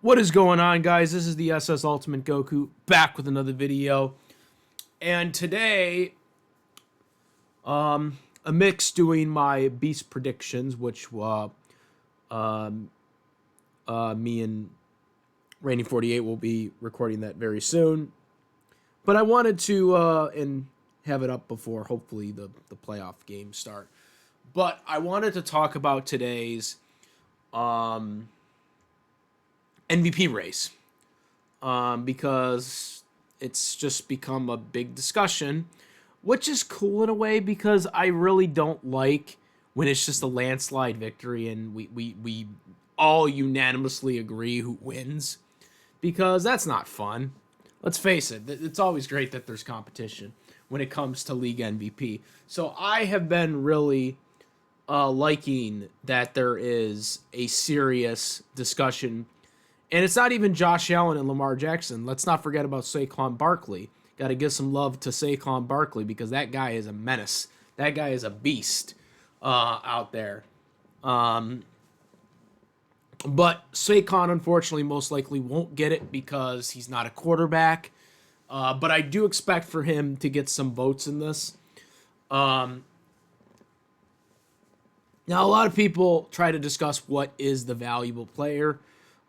What is going on, guys? This is the SS Ultimate Goku back with another video. And today, amidst doing my Beast predictions, which me and Rainy 48 will be recording that very soon. But I wanted to and have it up before hopefully the playoff games start. But I wanted to talk about today's MVP race because it's just become a big discussion, which is cool in a way because I really don't like when it's just a landslide victory and we all unanimously agree who wins because that's not fun. Let's face it, it's always great that there's competition when it comes to league MVP. So I have been really liking that there is a serious discussion. And it's not even Josh Allen and Lamar Jackson. Let's not forget about Saquon Barkley. Got to give some love to Saquon Barkley because that guy is a menace. That guy is a beast out there. But Saquon, unfortunately, most likely won't get it because he's not a quarterback. But I do expect for him to get some votes in this. Now, a lot of people try to discuss what is the valuable player.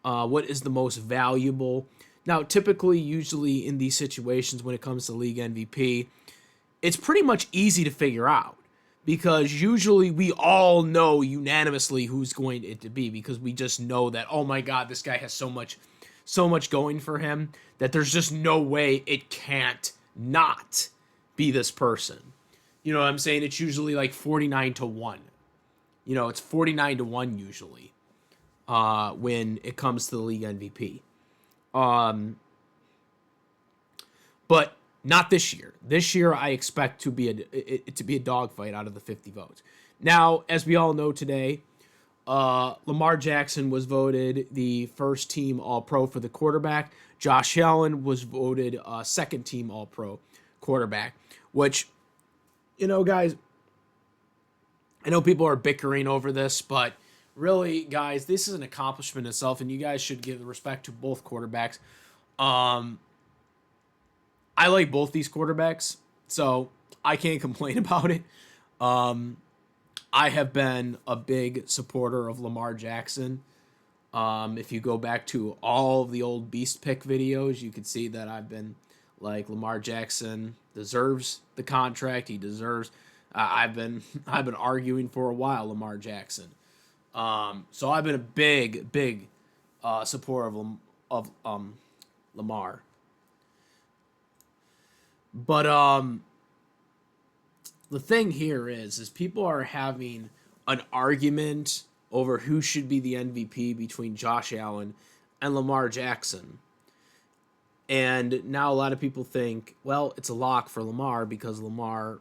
What is the most valuable? Now, typically, usually in these situations when it comes to league MVP, it's pretty much easy to figure out because usually we all know unanimously who's going it to be because we just know that, oh my God, this guy has so much going for him that there's just no way it can't not be this person. You know what I'm saying? It's usually like 49-1. It's 49-1 usually. When it comes to the league MVP. But not this year. This year, I expect to be a dogfight out of the 50 votes. Now, as we all know today, Lamar Jackson was voted the first team All-Pro for the quarterback. Josh Allen was voted second team All-Pro quarterback, which, guys, I know people are bickering over this, but really, guys, this is an accomplishment itself, and you guys should give respect to both quarterbacks. I like both these quarterbacks, so I can't complain about it. I have been a big supporter of Lamar Jackson. If you go back to all of the old Beast Pick videos, you can see that I've been like Lamar Jackson deserves the contract. He deserves. I've been arguing for a while Lamar Jackson. So I've been a big supporter of Lamar. But the thing here is people are having an argument over who should be the MVP between Josh Allen and Lamar Jackson. And now a lot of people think, well, it's a lock for Lamar because Lamar,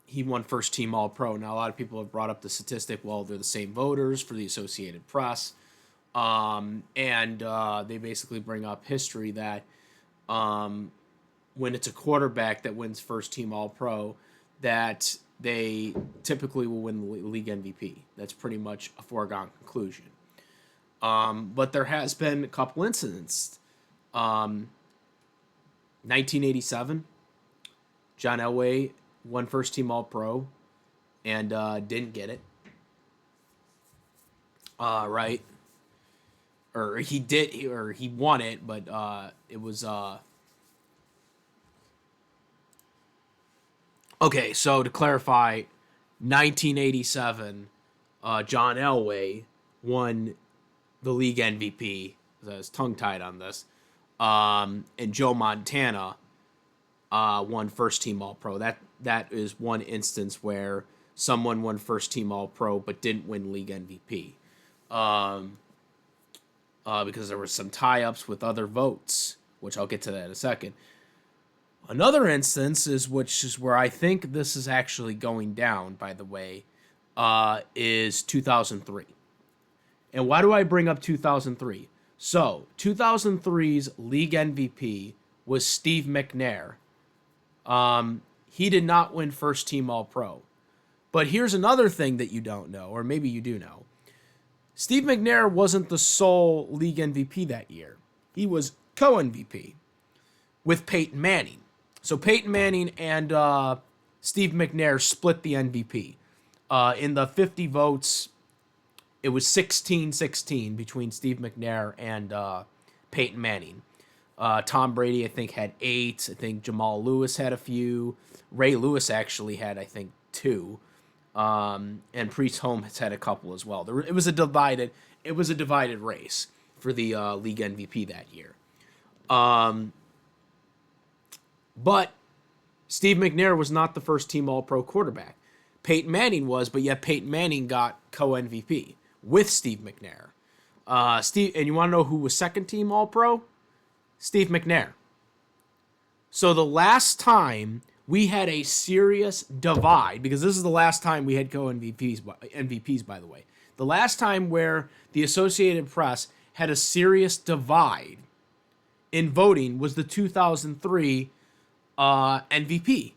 he won first team All-Pro. Now, a lot of people have brought up the statistic, well, they're the same voters for the Associated Press. And they basically bring up history that when it's a quarterback that wins first team All-Pro, that they typically will win the league MVP. That's pretty much a foregone conclusion. But there has been a couple incidents. 1987, John Elway won first team All-Pro and didn't get it. Right? Or he did, he won it, but it was okay, so to clarify, 1987, John Elway won the league MVP. I was tongue-tied on this. And Joe Montana won first team All-Pro. That is one instance where someone won first team All-Pro but didn't win league MVP. Because there were some tie-ups with other votes, which I'll get to that in a second. Another instance which is where I think this is actually going down, by the way, is 2003. And why do I bring up 2003? So, 2003's league MVP was Steve McNair. He did not win first team All-Pro. But here's another thing that you don't know, or maybe you do know. Steve McNair wasn't the sole league MVP that year. He was co-MVP with Peyton Manning. So Peyton Manning and Steve McNair split the MVP. In the 50 votes, it was 16-16 between Steve McNair and Peyton Manning. Tom Brady, I think, had 8. I think Jamal Lewis had a few. Ray Lewis actually had, I think, 2. And Priest Holmes had a couple as well. It was a divided race for the league MVP that year. But Steve McNair was not the first team All-Pro quarterback. Peyton Manning was, but yet Peyton Manning got co-MVP with Steve McNair. And you want to know who was second team All-Pro? Steve McNair. So the last time we had a serious divide, because this is the last time we had co-MVPs, by the way. The last time where the Associated Press had a serious divide in voting was the 2003 MVP.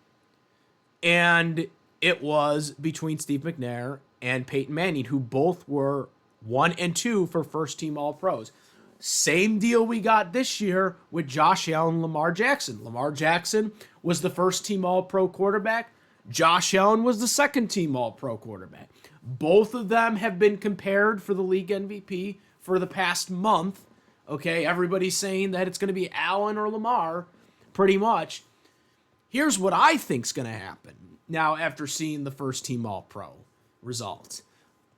And it was between Steve McNair and Peyton Manning, who both were 1 and 2 for first team All-Pros. Same deal we got this year with Josh Allen and Lamar Jackson. Lamar Jackson was the first team All-Pro quarterback. Josh Allen was the second team All-Pro quarterback. Both of them have been compared for the league MVP for the past month. Okay, everybody's saying that it's going to be Allen or Lamar, pretty much. Here's what I think's going to happen now after seeing the first team All-Pro results.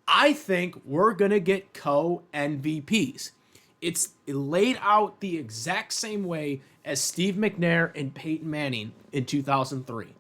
I think we're going to get co-MVPs. It's laid out the exact same way as Steve McNair and Peyton Manning in 2003.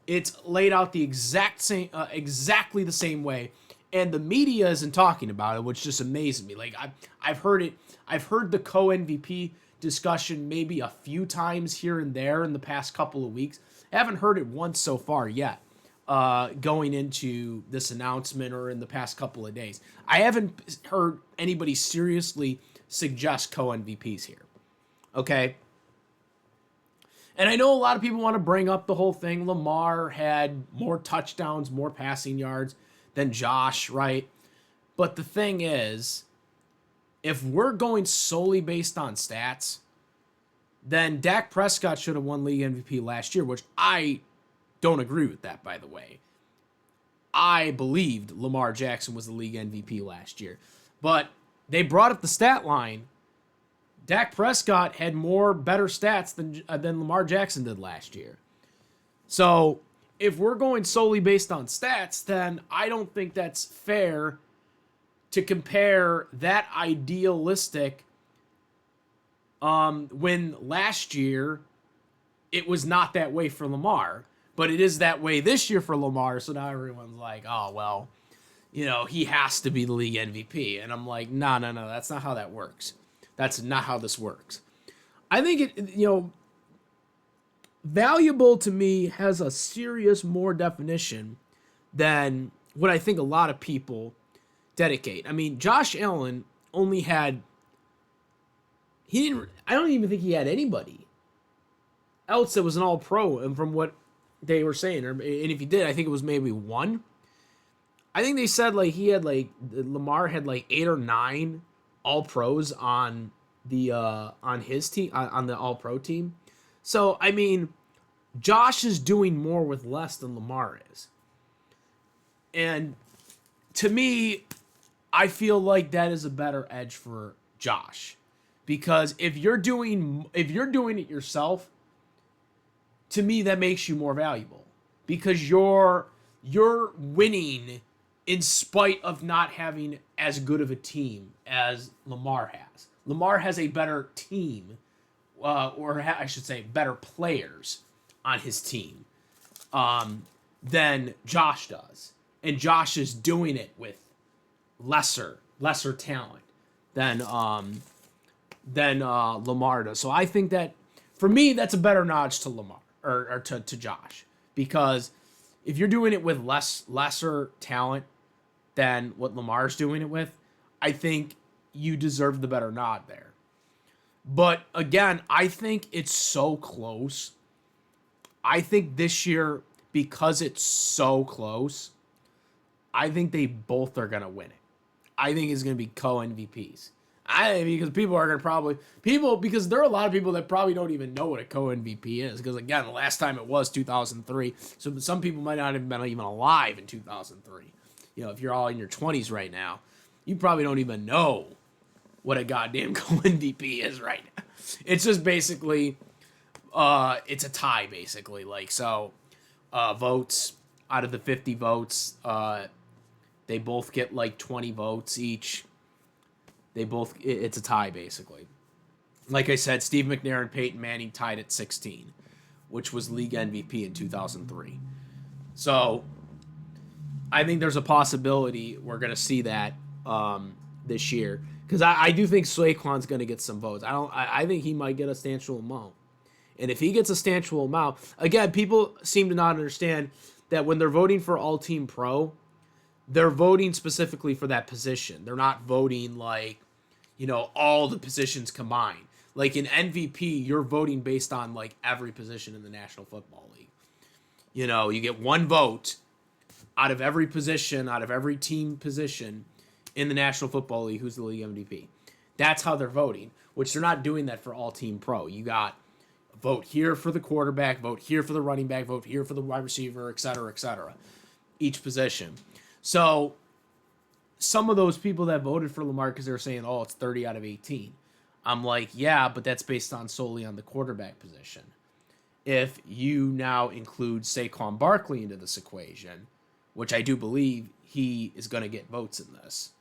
It's laid out the exactly the same way, and the media isn't talking about it, which just amazes me. Like I've heard it. I've heard the co-MVP discussion maybe a few times here and there in the past couple of weeks. I haven't heard it once so far yet. Going into this announcement or in the past couple of days, I haven't heard anybody seriously suggest co-MVPs here. Okay. And I know a lot of people want to bring up the whole thing. Lamar had more touchdowns, more passing yards than Josh, right? But the thing is, if we're going solely based on stats, then Dak Prescott should have won league MVP last year, which I don't agree with that, by the way. I believed Lamar Jackson was the league MVP last year. But they brought up the stat line. Dak Prescott had better stats than Lamar Jackson did last year. So if we're going solely based on stats, then I don't think that's fair to compare that idealistic when last year it was not that way for Lamar. But it is that way this year for Lamar, so now everyone's like, oh, well, he has to be the league MVP. And I'm like, no, that's not how that works. That's not how this works. I think it, valuable to me has a serious more definition than what I think a lot of people dedicate. I mean, Josh Allen only had, I don't even think he had anybody else that was an all-pro, and from what they were saying, and if he did, I think it was maybe one. I think they said Lamar had 8 or 9 all-pros on his team, on the all-pro team. So I mean, Josh is doing more with less than Lamar is, and to me, I feel like that is a better edge for Josh, because if you're doing it yourself, to me, that makes you more valuable, because you're winning in spite of not having as good of a team as Lamar has. Lamar has a better team, I should say better players on his team than Josh does. And Josh is doing it with lesser talent than Lamar does. So I think that, for me, that's a better nod to Lamar. Or to Josh, because if you're doing it with lesser talent than what Lamar's doing it with, I think you deserve the better nod there. But again, I think it's so close. I think this year, because it's so close, I think they both are going to win it. I think is going to be co-MVPs. Because people are going to probably because there are a lot of people that probably don't even know what a co-MVP is. Because again, the last time it was 2003, so some people might not have been even alive in 2003. If you're all in your 20s right now, you probably don't even know what a goddamn co-MVP is right now. It's just basically, it's a tie basically. Votes out of the 50 votes, they both get 20 votes each. It's a tie basically. Like I said, Steve McNair and Peyton Manning tied at 16, which was league MVP in 2003. So I think there's a possibility we're going to see that this year. Because I do think Saquon's going to get some votes. I think he might get a substantial amount. And if he gets a substantial amount, again, people seem to not understand that when they're voting for All-Team Pro, they're voting specifically for that position. They're not voting all the positions combined. Like in MVP, you're voting based on every position in the National Football League. You get one vote out of every position, out of every team position in the National Football League who's the league MVP. That's how they're voting, which they're not doing that for All-Team Pro. You got vote here for the quarterback, vote here for the running back, vote here for the wide receiver, et cetera, each position. So some of those people that voted for Lamar because they were saying, oh, it's 30 out of 18. I'm like, yeah, but that's based solely on the quarterback position. If you now include Saquon Barkley into this equation, which I do believe he is going to get votes in this,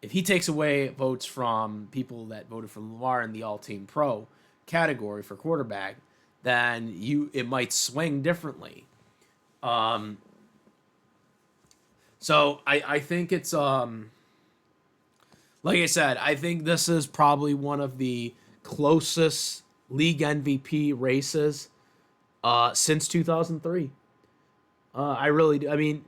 if he takes away votes from people that voted for Lamar in the All-Team Pro category for quarterback, then it might swing differently. So I think it's like I said, I think this is probably one of the closest league MVP races since 2003. I really do. I mean,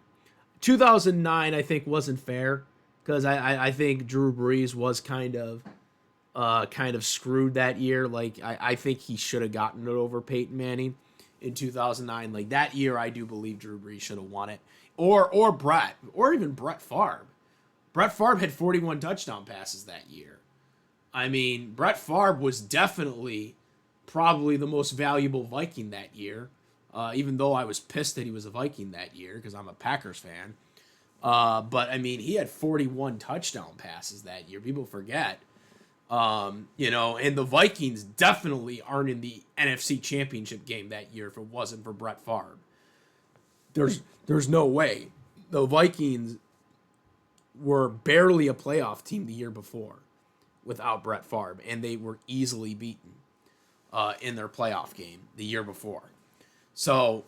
2009 I think wasn't fair because I think Drew Brees was kind of screwed that year. I think he should have gotten it over Peyton Manning in 2009. That year, I do believe Drew Brees should have won it. Or Brett, or even Brett Favre. Brett Favre had 41 touchdown passes that year. I mean, Brett Favre was definitely probably the most valuable Viking that year, even though I was pissed that he was a Viking that year because I'm a Packers fan. But, I mean, he had 41 touchdown passes that year. People forget. And the Vikings definitely aren't in the NFC Championship game that year if it wasn't for Brett Favre. There's no way. The Vikings were barely a playoff team the year before without Brett Favre, and they were easily beaten in their playoff game the year before. So,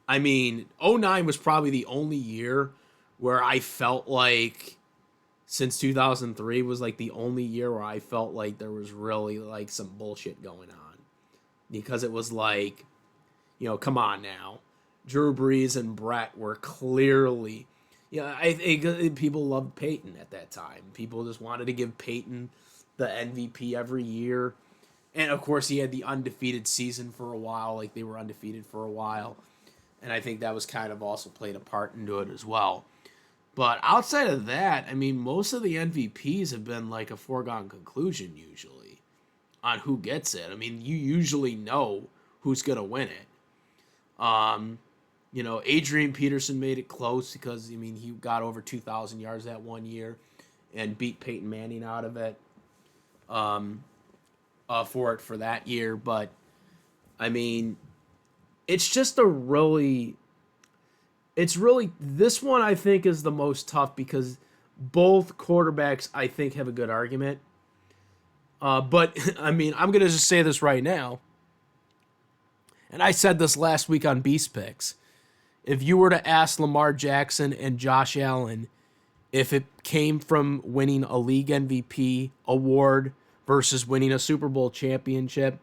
I mean, 2009 was probably the only year where I felt like, since 2003 was the only year where I felt like there was really some bullshit going on. Because it was come on now. Drew Brees and Brett were clearly, I think people loved Peyton at that time. People just wanted to give Peyton the MVP every year. And of course he had the undefeated season for a while, they were undefeated for a while. And I think that was kind of also played a part into it as well. But outside of that, I mean, most of the MVPs have been a foregone conclusion usually on who gets it. I mean, you usually know who's going to win it. Adrian Peterson made it close because, I mean, he got over 2,000 yards that one year and beat Peyton Manning out of it for that year. But, I mean, it's just this one I think is the most tough because both quarterbacks I think have a good argument. But I mean, I'm going to just say this right now. And I said this last week on Beast Picks. If you were to ask Lamar Jackson and Josh Allen if it came from winning a league MVP award versus winning a Super Bowl championship,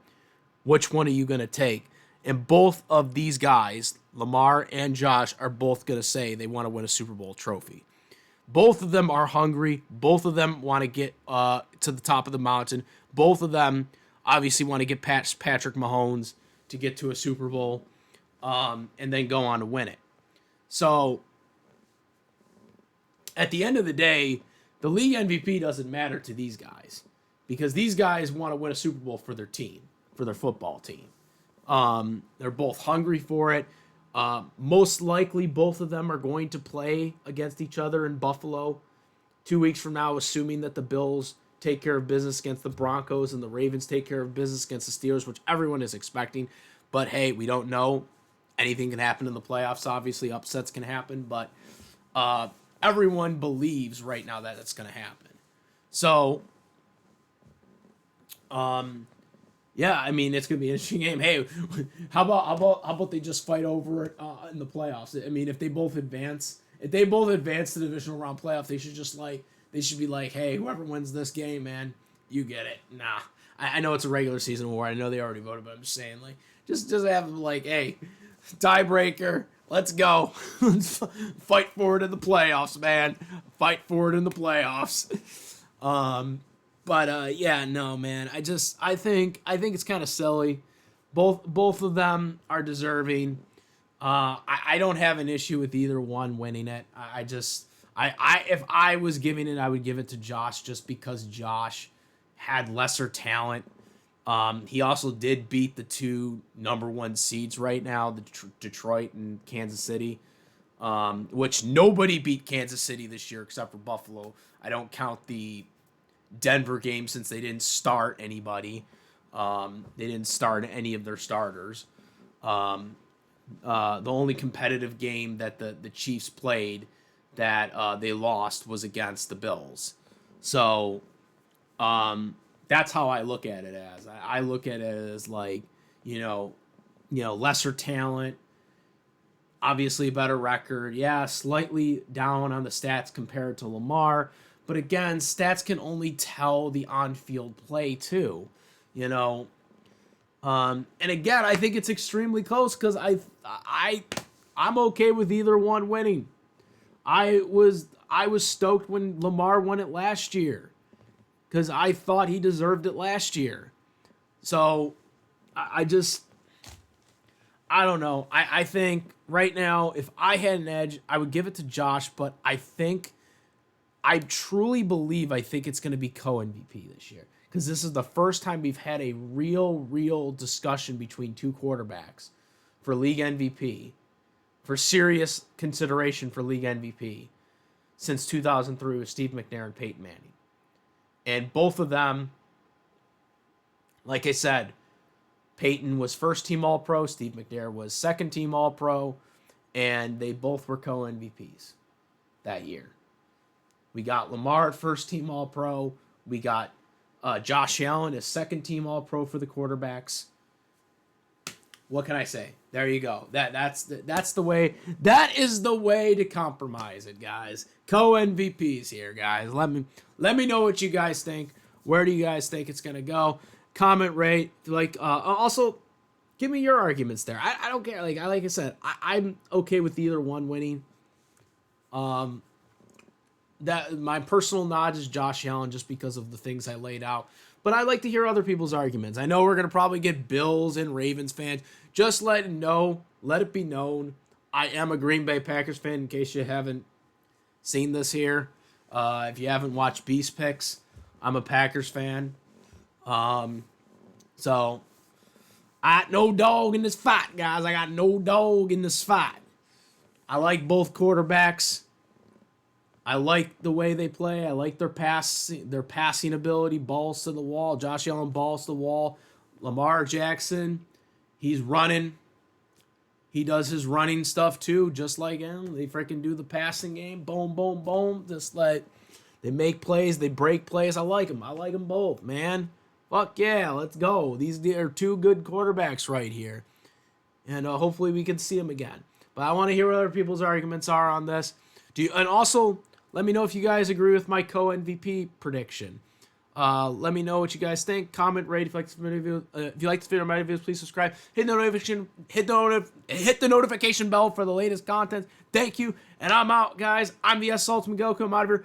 which one are you going to take? And both of these guys, Lamar and Josh, are both going to say they want to win a Super Bowl trophy. Both of them are hungry. Both of them want to get to the top of the mountain. Both of them obviously want to get past Patrick Mahomes to get to a Super Bowl and then go on to win it. So at the end of the day, the league MVP doesn't matter to these guys because these guys want to win a Super Bowl for their team, for their football team. They're both hungry for it. Most likely, both of them are going to play against each other in Buffalo 2 weeks from now, assuming that the Bills take care of business against the Broncos and the Ravens take care of business against the Steelers, which everyone is expecting. But hey, we don't know. Anything can happen in the playoffs. Obviously, upsets can happen, but everyone believes right now that it's going to happen. So, yeah, I mean, it's going to be an interesting game. Hey, how about they just fight over it in the playoffs? I mean, if they both advance to the divisional round playoff, they should be like, hey, whoever wins this game, man, you get it. Nah, I know it's a regular season award. I know they already voted, but I'm just saying, like, just have them like, hey, tiebreaker, let's go, let's fight for it in the playoffs, man. Fight for it in the playoffs. But yeah, no, man. I think it's kind of silly. Both of them are deserving. I don't have an issue with either one winning it. If I was giving it, I would give it to Josh just because Josh had lesser talent. He also did beat the two number one seeds right now, the Detroit and Kansas City, which nobody beat Kansas City this year except for Buffalo. I don't count the Denver game since they didn't start anybody. They didn't start any of their starters. The only competitive game that the Chiefs played that they lost was against the Bills. So that's how I look at it as. I look at it as like, lesser talent, obviously a better record. Yeah, slightly down on the stats compared to Lamar. But again, stats can only tell the on-field play too, And again, I think it's extremely close because I'm okay with either one winning. I was stoked when Lamar won it last year because I thought he deserved it last year. So I don't know. I think right now, if I had an edge, I would give it to Josh, but I truly believe it's going to be co-MVP this year because this is the first time we've had a real discussion between two quarterbacks for league MVP, for serious consideration for league MVP since 2003 with Steve McNair and Peyton Manning. And both of them, like I said, Peyton was first-team All-Pro, Steve McNair was second-team All-Pro, and they both were co-MVPs that year. We got Lamar at first-team All-Pro. We got Josh Allen as second-team All-Pro for the quarterbacks. What can I say? There you go. That's the way. That is the way to compromise it, guys. Co-MVPs here, guys. Let me know what you guys think. Where do you guys think it's gonna go? Comment, rate, also give me your arguments there. I don't care. Like I said, I'm okay with either one winning. That my personal nod is Josh Allen just because of the things I laid out. But I like to hear other people's arguments. I know we're going to probably get Bills and Ravens fans. Just let it be known, I am a Green Bay Packers fan in case you haven't seen this here. If you haven't watched Beast Picks, I'm a Packers fan. So, I got no dog in this fight, guys. I got no dog in this fight. I like both quarterbacks. I like the way they play. I like their passing ability, balls to the wall. Josh Allen, balls to the wall. Lamar Jackson, he's running. He does his running stuff too, just like him. They freaking do the passing game. Boom, boom, boom. Just like they make plays, they break plays. I like them. I like them both, man. Fuck yeah, let's go. These are two good quarterbacks right here. And hopefully we can see them again. But I want to hear what other people's arguments are on this. And also, let me know if you guys agree with my co-MVP prediction. Let me know what you guys think. Comment, rate if you like this video. If you like this video or my videos, please subscribe. Hit the notification bell for the latest content. Thank you, and I'm out, guys. I'm the S Ultimate Goku. I'm out of here.